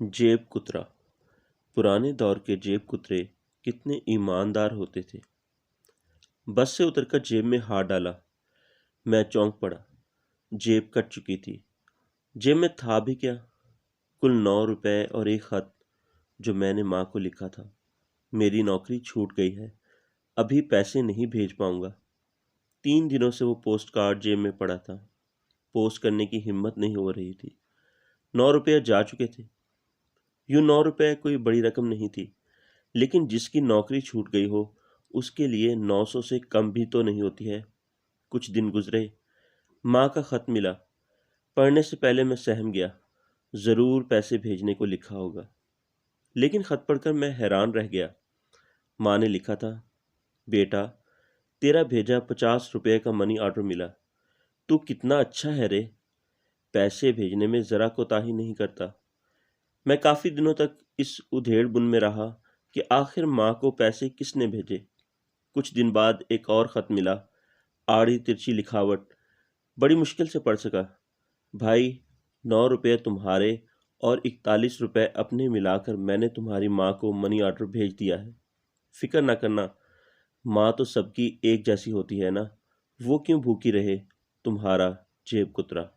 जेब कुतरा। पुराने दौर के जेब कुतरे कितने ईमानदार होते थे। बस से उतरकर जेब में हाथ डाला। मैं चौंक पड़ा। जेब कट चुकी थी। जेब में था भी क्या, कुल 9 रुपए और एक खत जो मैंने माँ को लिखा था। मेरी नौकरी छूट गई है, अभी पैसे नहीं भेज पाऊंगा। 3 दिनों से वो पोस्ट कार्ड जेब में पड़ा था। पोस्ट करने की हिम्मत नहीं हो रही थी। 9 रुपये जा चुके थे। यूं 9 रुपये कोई बड़ी रकम नहीं थी, लेकिन जिसकी नौकरी छूट गई हो उसके लिए 900 से कम भी तो नहीं होती है। कुछ दिन गुजरे। माँ का खत मिला। पढ़ने से पहले मैं सहम गया। ज़रूर पैसे भेजने को लिखा होगा, लेकिन खत पढ़कर मैं हैरान रह गया। माँ ने लिखा था, बेटा तेरा भेजा 50 रुपये का मनी ऑर्डर मिला। तू कितना अच्छा है रे, पैसे भेजने में ज़रा कोताही नहीं करता। मैं काफ़ी दिनों तक इस उधेड़ बुन में रहा कि आखिर माँ को पैसे किसने भेजे। कुछ दिन बाद एक और ख़त मिला। आड़ी तिरछी लिखावट, बड़ी मुश्किल से पढ़ सका। भाई 9 रुपये तुम्हारे और 41 रुपये अपने मिलाकर मैंने तुम्हारी माँ को मनी ऑर्डर भेज दिया है। फिक्र ना करना, माँ तो सबकी एक जैसी होती है ना, वो क्यों भूखी रहे। तुम्हारा जेब कुतरा।